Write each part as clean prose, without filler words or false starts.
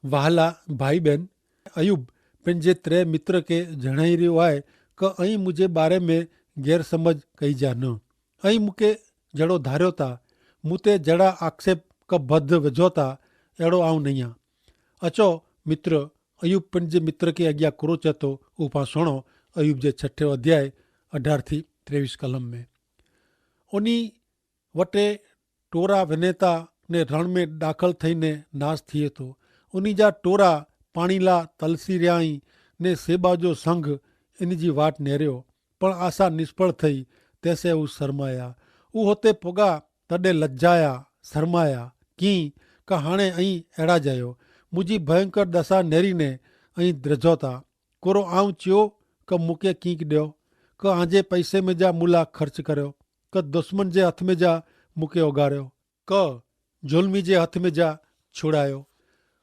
वहाला भाई बहन, अयूब पंहिंजे त्रे मित्र खे जणाई रहियो आहे कि ऐं मुंहिंजे बारे में गैरसमझ कई जा न। ऐं मूंखे जहिड़ो धारियो था, मूं ते जहिड़ा आक्षेप बद्ध विझो था, अहिड़ो आउं न आहियां। अचो मित्र, अयूब पंहिंजे मित्र खे अॻियां क्रोचे थो, उहो पाण सुणो अयूब जे 6 अध्याय 18 थी 23 कलम में। उन वटे टोरा वञे था ने रण में दाख़िल थईने नाश थिए थो। उन जा टोरा पाणी ला तलसी रहिया आहीं ने सेबा जो संघ इन जी वाट नेरियो, पण आशा निष्फળ થઈ, तैसे हू शर्माया। हू हुते पुगा तॾहिं लज्जाया शर्माया कीं का हाणे ऐं अहिड़ा जयो मुंहिंजी भयंकर दशा नेरीने ऐं द्रजो था। कोरो आऊं चयो कि मूंखे कीक ॾियो, कि आंजे पैसे में जा मुला ख़र्च करियो, कि दुश्मन जे हथ में जा मूंखे उगारियो, कि ज़ुल्मी जे हथ में जा छुड़ायो।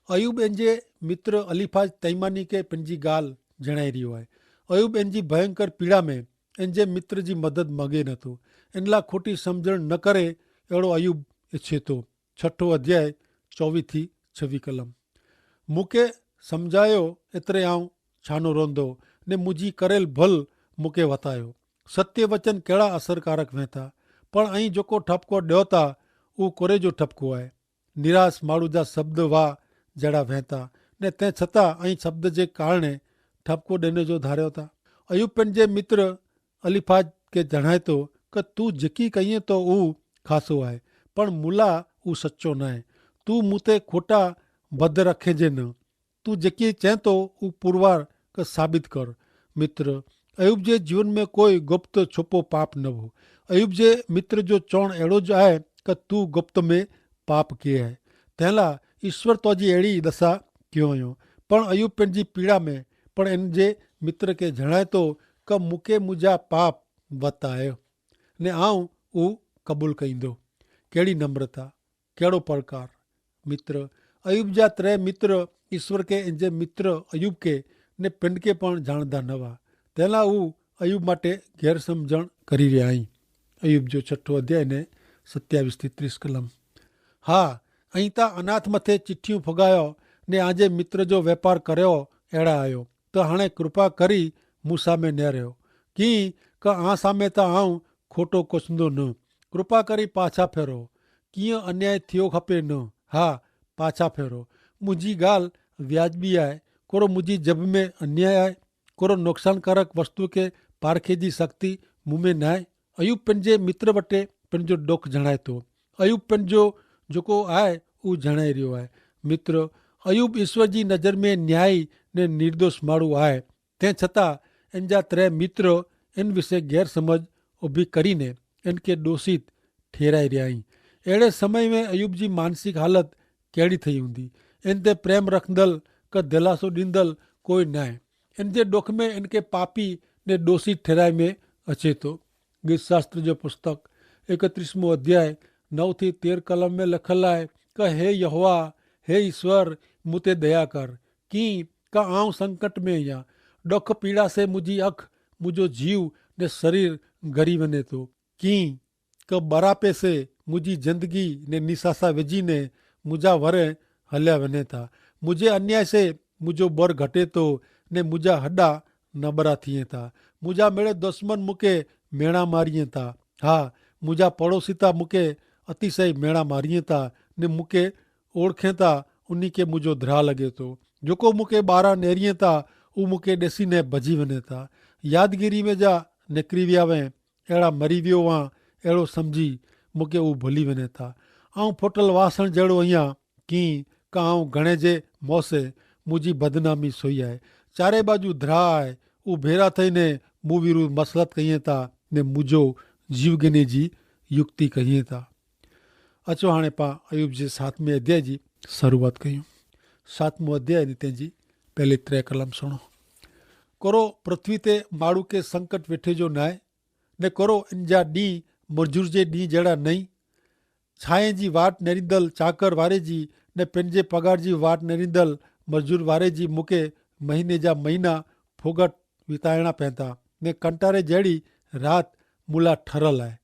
अयूब पंहिंजे मित्र अलीफाज तैमानी खे पंहिंजी ॻाल्हि जणाए रहियो आहे। अयूब इन जी भयंकर पीड़ा में इन जे मित्र जी मदद मॻे नथो। इन लाइ खोटी सम्झण न करे अहिड़ो अयूब इच्छे थो। 6 अध्याय 24 थी 26 कलम। मूंखे सम्झायो एतिरे आऊं छानो रोंदो ने मुंहिंजी करेल भल मूंखे वतायो। सत्य वचन कहिड़ा असरकारक वेंथा, पण ऐं जेको ठपको ॾियो था उहो कोरे जो ठपको आहे। निराश माण्हू जा शब्द वाह जहिड़ा वेंथा ने तंहिं छतां ऐं शब्द जे कारणे ठपको ॾियण जो धारियो था। अयूब पंहिंजे मित्र अलीफाज खे जणाए थो कि तूं जिकी कईं थो उहो ख़ासो आहे, पण मुला उहो सचो न आहे। तूं मूं ते खोटा बद रखेजे न। तूं जेकी चए थो उहो पुरवार कि साबित कर। मित्र अयूब जे जीवन में कोई गुप्त छुपो पाप न हो। अयूब जे मित्र जो चवणु अहिड़ो ज आहे कि तूं गुप्त में पाप कयो आहे, तंहिं लाइ ईश्वर तुंहिंजी अहिड़ी दशा कयो हुयो। पण अयूब पंहिंजी पीड़ा में पण इन जे मित्र खे जणाए थो कि मूंखे मुंहिंजा पाप वतायो ने आऊं उहो क़बूल कईंदो। कहिड़ी नम्रता, कहिड़ो प्रकार। मित्र अयूब जा 3 मित्र ईश्वर खे इन जे मित्र अयूब खे ने पिंड खे पण ॼाणंदा न हुआ। तंहिं लाइ हू अयूब माटे गैर सम्झण करी रहिया आहिनि। अयूब जो 6 अध्याय ने 27 थी 30 कलम। हा, ऐं तव्हां अनाथ मथे चिठियूं फुगायो ने आंजे मित्र जो वापारु करियो अहिड़ा आहियो, त हाणे कृपा करी मूं साम्हूं न रहियो कीअं कि आ साम्हूं त आऊं खोटो कुछंदो न। कृपा करी पाछा फेरो, कीअं अन्याय थियो खपे न। हा, पाछा फेरो। मुंहिंजी ॻाल्हि व्याजबी आहे, कोरो मुंहिंजी जब में अन्याय आहे, कोरो नुक़सानकारक वस्तु खे पारखे जी शक्ति मूं में न आहे। अयूब पंहिंजे मित्र वटि पंहिंजो दुख जणाए थो। अयूब पंहिंजो जेको आहे उहो जणाए रहियो आहे। मित्र अयूब ईश्वर जी नज़र में न्यायी ने निर्दोष माण्हू आहे। तंहिं छतां इन जा 3 मित्र इन विषय गैर समझ उभी करीने इन खे दोषित ठहिराए रहिया आहिनि। अहिड़े समय में अयूब जी मानसिक हालत कहिड़ी थी हूंदी। इन ते प्रेम रखंदड़ का दिलासो ॾींदड़ कोई न आहे। इन जे दुख में इनखे पापी ने दोषित ठहिराए में अचे थो। गीत शास्त्र जो पुस्तक 31 अध्याय 9 थी 13 कलम में लिखल आहे कि हे यहोवा, हे ईश्वर, मूं ते दया कर कीअं का आऊं संकट में आहियां। दुख पीड़ा से मुंहिंजी अख, मुंहिंजो जीव ने शरीर ॻरी वञे थो। कीअं कि बरापे से मुंहिंजी ज़िंदगी ने निसासा विझी ने मुंहिंजा वर हलिया वञे था। मुंहिंजे अन्याय से मुंहिंजो बर घटे थो ने मुंहिंजा हॾा नबरा थिए था। मुंहिंजा मेड़े दुश्मन मूंखे मेणा मारिए था। हा, मुंहिंजा पड़ोसी था मूंखे अतिशय मेणा मारिए था ने मूंखे ओळखे था, उन खे मुंहिंजो धरा लॻे थो। जेको मूंखे ॿाहिरां नेरिए था उहो मूंखे ॾिसी ने भॼी वञे था। यादगिरी में जा निकिरी विया वएं, अहिड़ा मरी वियो आहियां, अहिड़ो सम्झी मूंखे उहो भुली वञे था। ऐं फुटल वासण जहिड़ो आहियां, कीअं का आऊं घणे जे मौसे मुंहिंजी बदनामी सोई आहे। चारे बाजू धरा आहे, उहो भेरा थईने मूं विरुद्ध मसलत कईं था ने मुंहिंजो जीवगनी जी युक्ति कईं था। अचो हाणे पाण अयूब जे 7वें अध्याय जी शुरूआत कयूं। 7मो अध्याय ने तंहिंजी पहले 3 कलम सुणो। कोरो पृथ्वी ते माण्हू खे संकट वेठे जो न आहे, ने कोरो इन जा ॾींहं मजूर जे ॾींहं जहिड़ा नहीं। छांए जी वाट नेरींदल चाकर वारे जी ने पंहिंजे पगार जी वाट नेरींदल मजूर वारे जी मूंखे महीने जा महीना फोगट विताइणा पवंदा ने कंटारे जहिड़ी राति मुला ठरल आहे।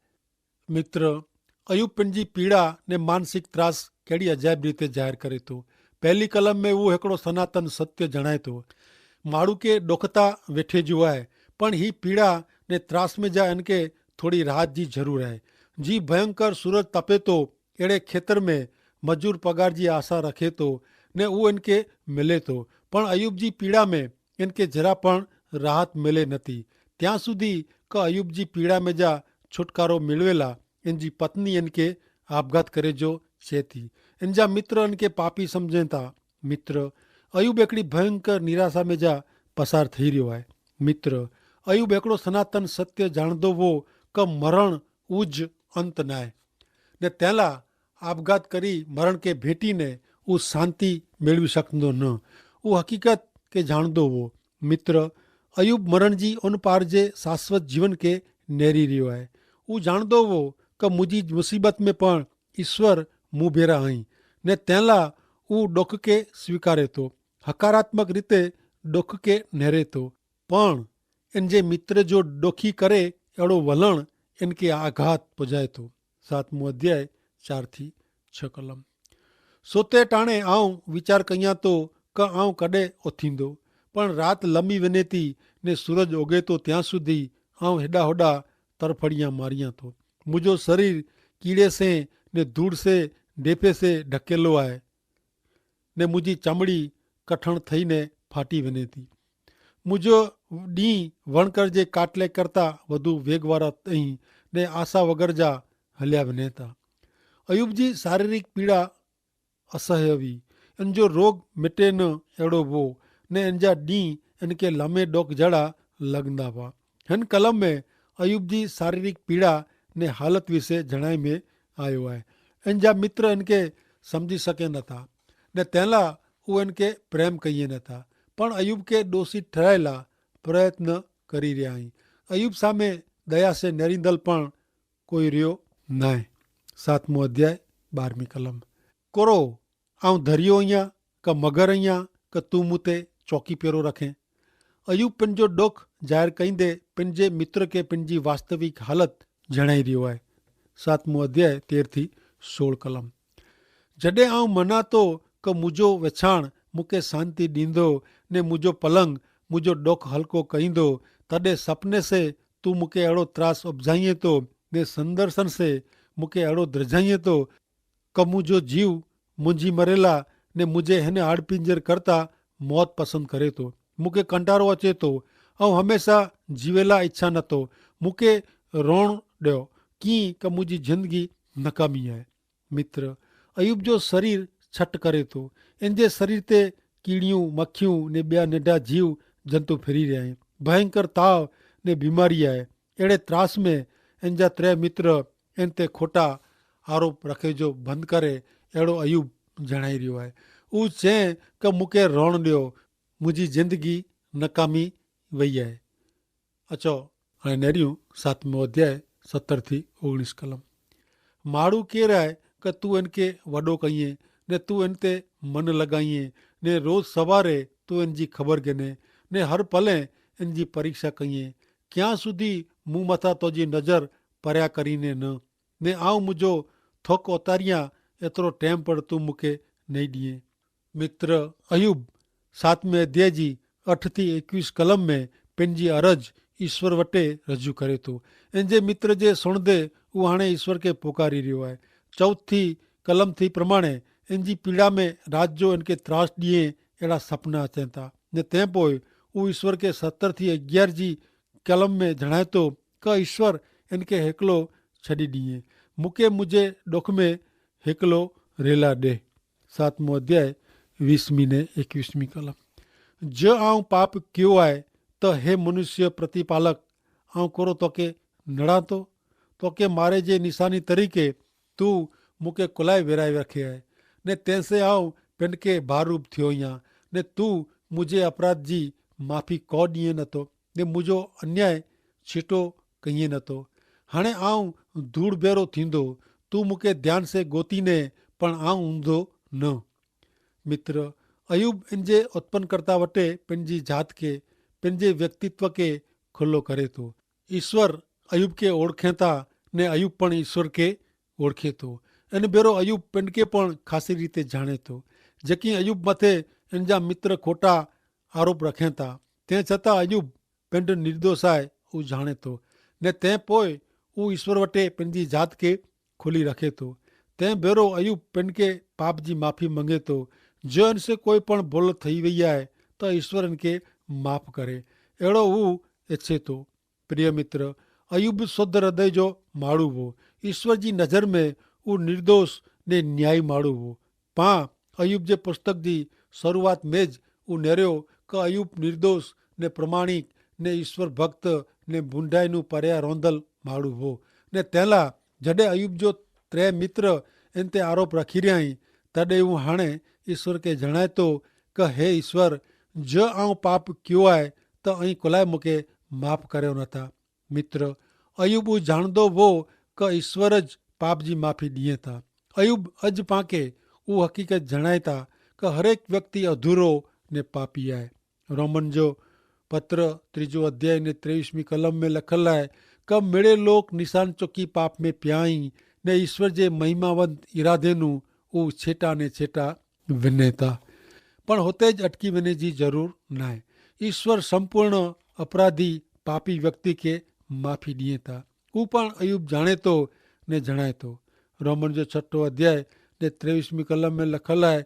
मित्र अयूब पंहिंजी पीड़ा ने मानसिक त्रास कहिड़ी अजाइब रीते ज़ाहिर करे थो। पहली कलम में वो हिकिड़ो सनातन सत्य जणाए थो। माण्हू खे ॾुखता वेठे जो आहे, पण ही पीड़ा ने त्रास में जा इनके थोड़ी राहत जी ज़रूर आहे। जी भयंकर सूरज तपे थो, अहिड़े खेत्र में मजूर पगार जी आशा रखे थो ने उहो इनके मिले थो, पण अयूब जी पीड़ा में इनके जरा पण राहत मिले नथी। ત્યાં સુધી કે અયુબજી પીડા में जा છુટકારો મેળવેલા इनजी पत्नी इनके आपघात करे जो छेती। इनजा मित्र इनके पापी समझे था। मित्र अयूब हिकिड़ी भयंकर निराशा में जा पसार थी रहियो आहे। मित्र अयूब हिकिड़ो सनातन सत्य जाणदो हो कि मरण उज अंत न आहे ने तेला आपघात करी मरण के भेटीने वो शांति मेळवी शकंदो न। वो हकीकत के जाणदो हो। मित्र अयूब मरण जी उन पार जे शाश्वत जीवन के नेरी रहियो आहे। वो जाणदो हो कि मुंहिंजी मुसीबत में पण ईश्वर मूं भेरा आई ने तेला वो डुख के स्वीकारे थो, हकारात्मक रीते डुख के नेरे थो। पण इनजे मित्र जो डोखी करे अहिड़ो वलण इनके आघात पुजाए थो। 7मो अध्याय 4-6 कलम। सोते टाणे आऊं वीचार कयां तो कि आऊं कॾहिं उथींदो, पण रात लंबी वञे थी ने सूरज उगे तो ત્યાં સુધી आऊं हेॾा होॾा तरफड़ियां मारियां थो। मुंहिंजो शरीर कीड़े से ने धूड़ से ढेपे से ढकेलो आहे ने मुंहिंजी चमड़ी कठण थई ने फाटी वञे थी। मुंहिंजो ॾींहुं वणकर जे काटले करता वधू वेग वारा तई ने आशा वगर जा हलिया वञे था। अयूब जी शारीरिक पीड़ा असह्य हुई। इनजो रोग मिटे न अहिड़ो हो ने इनजा ॾींहुं इनके लमे डोक जड़ा लगंदा हुआ। हिन कलम में अयूब जी शारीरिक पीड़ा ने हालत विषय जणाए में आयो आहे। इनजा मित्र इनके समझी सके नथा ने तेला वो इनके प्रेम कहिए नथा, पण अयूब के दोषी ठहरायला प्रयत्न करी रहिया आहिनि। अयूब सामे दया से नेरींदल पण कोई रहियो न आहे। 7मो अध्याय 12वीं कलम। कोरो आऊं धरियो आहियां कि मगर आहियां कि तूं मूं ते चौकी पेरो रखें। अयूब पंहिंजो डुख ज़ाहिर कईंदे पंहिंजे मित्र खे पंहिंजी वास्तविक हालत जणाई रहियो आहे। 7मो अध्याय 13-16 कलम। जॾहिं आऊं मना तो कि मुंहिंजो विछाण मूंखे शांति ॾींदो ने मुंहिंजो पलंग मुंहिंजो डुख हल्को कईंदो, तॾहिं सपने से तूं मूंखे अहिड़ो त्रास उपजाईं थो ने संदर्शन से मूंखे अहिड़ो द्रजाईं थो कि मुंहिंजो जीव मुंहिंजी मरेला ने मुंहिंजे हिन हाड़पिंजर करता मौत पसंदि करे थो। मूंखे कंटारो अचे थो ऐं हमेशह जीवेला इच्छा नथो। मूंखे रोअण ॾियो कीअं कि मुंहिंजी ज़िंदगी नकामी आहे। मित्र अयूब जो शरीर छट करे थो। इन जे शरीर ते कीड़ियूं मक्खियूं ने ॿिया नंढा जीव जंतु फिरी रहिया आहिनि। भयंकर ताव ने बीमारी आहे। अहिड़े त्रास में इन जा 3 मित्र इन ते खोटा आरोप रखे जो बंदि करे अहिड़ो अयूब जणाई रहियो आहे। उहो चए कि मूंखे रोअण ॾियो, मुंहिंजी ज़िंदगी नकामी वई आहे। अचो हाणे नेरियूं 7मो अध्याय 17-19 कलम। माण्हू केरु आहे कि तूं इनके वॾो कईं ने तूं इन ते मन लॻाईं ने रोज़ सवारे तूं इन जी ख़बर गिने ने हर पले इन जी परीक्षा कईं। ક્યાં સુધી मूं मथां तुंहिंजी नज़र परियां करीने ने आऊं मुंहिंजो थोक उतारियां एतिरो टाइम पर तूं मूंखे नहीं ॾिए। मित्र अयूब 7वें अध्याय जी 8-21 कलम में पंहिंजी अरज ईश्वर वटे रजू करे थो। इन जे मित्र जे सुणंदे उहो हाणे ईश्वर खे पुकारी रहियो आहे। 4 कलम थी प्रमाणे इन जी पीड़ा में रात जो इनके त्रास ॾींहं अहिड़ा सपना अचनि था ने तंहिं पोइ उहो ईश्वर खे 17-11 जी कलम में जणाए थो कि ईश्वर इनके हिकिलो छॾी ॾींहं मूंखे मुंहिंजे डुख में हिकिलो रेला ॾे। 7मो अध्याय 20 ने 21 कलम। जो आऊं पाप कयो आहे त हे मनुष्य प्रतिपालक आऊं कोरो तोखे नड़ा थो। तोखे मारे जे निशानी तरीक़े तूं मूंखे कुलाए विराए रखे आहे ने तंहिंसे आऊं पिंड खे बारूब थियो आहियां ने तूं मुंहिंजे अपराध जी माफ़ी को ॾिए नथो ने मुंहिंजो अन्याय छिटो कईं नथो। हाणे आऊं धूड़ भेरो थींदो, तूं मूंखे ध्यान से गोतीने पण आऊं हूंदो न। मित्र अयूब इन जे उत्पन्नकर्ता वटे पंहिंजी जात खे पंहिंजे व्यक्तित्व खे खुलो करे थो। ईश्वर अयूब खे ओळखे था ने अयूब पण ईश्वर खे ओळखे थो। इन भेरो अयूब पिंड खे पण ख़ासि रीते जाणे थो। जेकी अयूब मथे इन जा मित्र खोटा आरोप रखें था। तंहिं छतां अयूब पंहिंजो निर्दोष आहे उहो जाणे थो ने तंहिं पोइ उहो ईश्वर वटि पंहिंजी ज़ात खे खुली रखे थो। तंहिं भेरो अयूब पिण खे पाप जी माफ़ी मंगे थो। जो इनसे कोई पण भुल थी वई आहे त ईश्वर इनखे माफ़ करे, अहिड़ो हू इच्छे थो। प्रिय मित्र, अयूब शुद्ध हृदय जो माण्हू हो। ईश्वर जी नज़र में उहो निर्दोष ने न्यायी माण्हू हो। पां अयूब जे पुस्तक जी शुरूआत में ज उहो नेरियो कि अयूब निर्दोष ने प्रमाणिक ने ईश्वर भक्त ने बुंडाई नूं परियां रोंदल माण्हू हो। ने तंहिं जॾहिं अयूब जो 3 मित्र इन ते आरोप रखी रहिया आहिनि, तॾहिं हू हाणे ईश्वर खे जणाए थो कि हे ईश्वर, जो आउं पाप कयो आहे त ऐं कुलाए मूंखे माफ़ करियो नथा। मित्र, अयूब हू ॼाणंदो हो कि ईश्वर ज पाप जी माफ़ी ॾिए था। अयूब अॼु पाणखे उहो हक़ीक़त जणाए था कि हर एक व्यक्ति अधूरो ने पापी आहे। रोमन जो पत्र 3 अध्याय ने 23वीं कलम में लिखल आहे कि मिड़े लोग निशान चुकी पाप में पिया आहिनि ने ईश्वर जे महिमावंत इरादे नूं उहो छेटा ने छेटा विञे था। पण हुते ज अटकी वञे जी ज़रूर न आहे। ईश्वर संपूर्ण अपराधी पापी व्यक्ति खे माफ़ी ॾिए था। हू पण अयूब जाणे थो ने जणाए थो। रोमन जो 6 अध्याय ने 23वीं कलम में लिखल आहे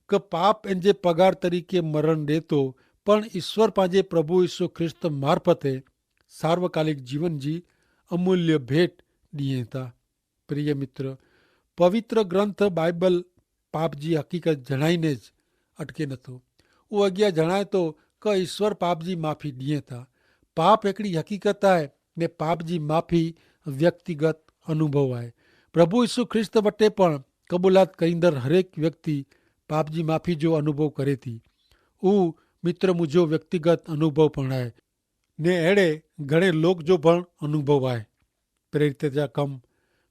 कि पाप इन जे पगार तरीक़े मरण ॾिए थो, पण ईश्वर पंहिंजे प्रभु यीशु ख्रिस्त मार्फते सार्वकालिक जीवन जी अमूल्य भेट ॾिए था। प्रिय मित्र, पवित्र ग्रंथ बाइबल पाप जी हक़ीक़त जणाईने ज अटके नथो। उहो अॻियां जणाए थो कि ईश्वर पाप जी माफ़ी ॾिए था। पाप हिकिड़ी हक़ीक़त आहे ने पाप जी माफ़ी व्यक्तिगत अनुभव आहे। प्रभु यीशु ख्रिस्त वटि पण क़बूलात कईंदड़ हरेक व्यक्ति पाप जी माफ़ी जो अनुभव करे थी। उहो मित्र मुंहिंजो व्यक्तिगत अनुभव पण आहे ने अहिड़े घणे लोक जो पण अनुभव आहे। प्रेरित जा कम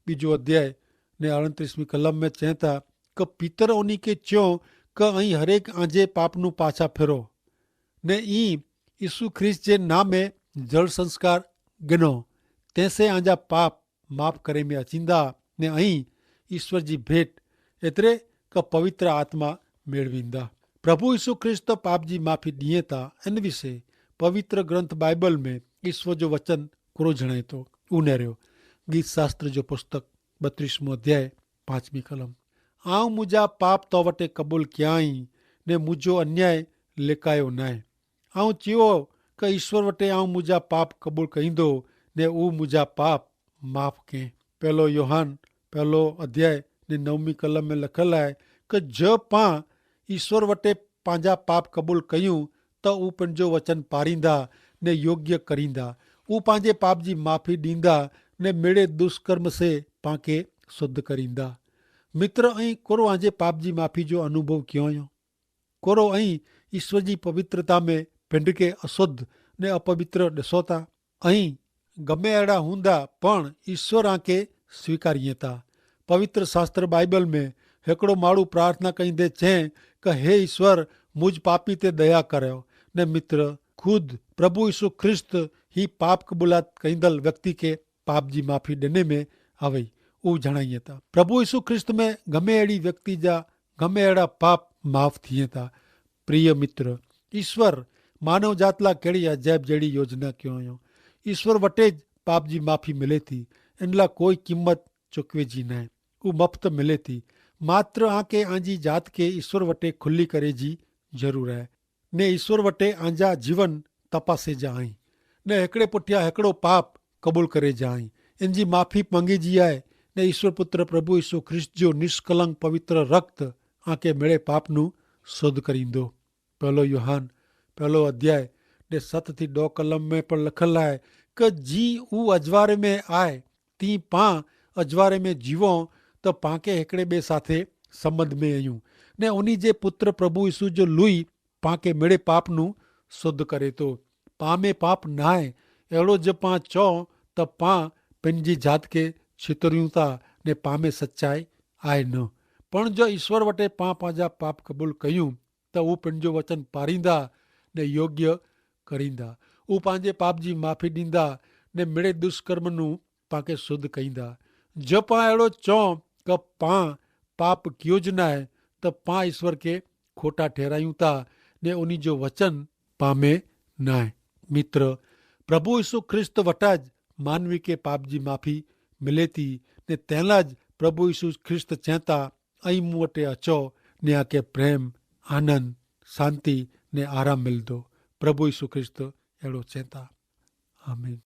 2 अध्याय ने 38वीं कलम में चए था कि पीतर उन्ही खे चयो कि ऐं हरेक आंजे पाप नूं पाछा फिरो ने ई यीशु ख्रिस्त जे नाम में जल संस्कार गिनो, तंहिंसे आंजा पाप माफ़ करे में अचींदा ने ऐं ईश्वर जी भेट एतिरे कि पवित्र आत्मा मेळवींदा। प्रभु यीशु ख्रिस्त पाप जी माफ़ी ॾिए था। इन विषय पवित्र ग्रंथ बाइबल में ईश्वर जो वचन कोरो जणाए थो। उनेरियो गीत शास्त्र जो पुस्तक 32 अध्याय 5वीं कलम। आऊं मुंहिंजा पाप तो वटि क़बूल कया आहीं ने मुंहिंजो अन्याय लिकायो न आहे। आऊं चयो कि ईश्वर वटि आऊं मुंहिंजा पाप क़बूल कईंदो ने उहो मुंहिंजा पाप माफ़ कयईं। 1 योहान 1 अध्याय ने 9वीं कलम में लिखल आहे कि जो पां ईश्वर वटि पंहिंजा पाप क़बूल कयूं त उहो पंहिंजो वचन पारींदा ने योग्य करींदा। उहो पंहिंजे पाप जी माफ़ी ॾींदा ने मिड़े दुष्कर्म से पांखे शुद्ध करींदा। मित्र, ऐं कोरो आंजे पाप जी माफ़ी जो अनुभव कयो हुयो। कोरो ऐं ईश्वर जी पवित्रता में पिंड खे अशुद्ध ने अपवित्र ॾिसो था। ऐं गमे अहिड़ा हूंदा पण ईश्वर आंखे स्वीकारीए था। पवित्र शास्त्र बाइबल में हिकिड़ो माण्हू प्रार्थना कईंदे चए कि हे ईश्वर, मुझ पापी ते दया करियो ने मित्र खुद प्रभु यीशु ख्रिस्त ही पाप क़बूलात कईंदल व्यक्ति खे पाप जी माफ़ी ॾिने में आवई। उहो जणाइए था प्रभु यीशु ख्रिस्त में गमे अहिड़ी व्यक्ति जा गमे अहिड़ा पाप माफ़ थिए था। प्रिय मित्र, ईश्वर मानव जात लाइ कहिड़ी अजाइब जहिड़ी योजना कयो हुयो। ईश्वर वटि पाप जी माफ़ी मिले थी। इन लाइ कोई क़ीमत चुकवे जी न आहे। उहो मुफ़्त मिले थी। मात्र आंखे आंजी जात खे ईश्वर वटि खुली करे जी ज़रूर आहे ने ईश्वर वटि आंजा जीवन तपासे जा आहीं ने हिकिड़े पुठियां हिकिड़ो पाप क़बूल करे जा आहीं। इन जी माफ़ी मंगी जी आहे ने ईश्वर पुत्र प्रभु यीशु ख्रिस्त जो निष्कलंक पवित्र रक्त आंखे मिड़े पाप नूं शुद्ध करींदो। 1 योहान 1 अध्याय ने 7 थी 2 कलम में पण लिखल आहे कि जी हू अजवारे में आहे ती पां अजवारे में जीवो त पांखे हिकिड़े ॿिए साथे संबंध में आहियूं ने उन्ही जे पुत्र प्रभु यीशु जो लुई पांखे मिड़े पाप नूं शुद्ध करे थो। पां में पाप न आहे। अहिड़ो जो पां चओ त पां पंहिंजी जात खे छितरियूं था ने पां में सचाई आहे न। पण जो ईश्वर वटि पां पंहिंजा पाप क़बूल कयूं त उहो पंहिंजो वचन पारींदा ने योग्य करींदा। उहो पंहिंजे पाप जी माफ़ी ॾींदा ने मिड़े दुष्कर्म नूं पांखे शुद्ध कईंदा। जो पां अहिड़ो चओ कि पां पाप कयो ज न आहे त पां ईश्वर खे खोटा ठहरायूं था ने उन जो वचन पामे नाहे। मित्र, प्रभु यीशु ख्रिस्त वटां ज मानवी खे पाप जी माफ़ी मिले थी ने तंहिं ज प्रभु यीशु ख्रिस्त चवनि था ऐं मूं वटि अचो ने आके प्रेम, आनंद, शांति ने आराम मिलंदो। प्रभु यीशु ख्रिस्त अहिड़ो चवनि था। आमीन।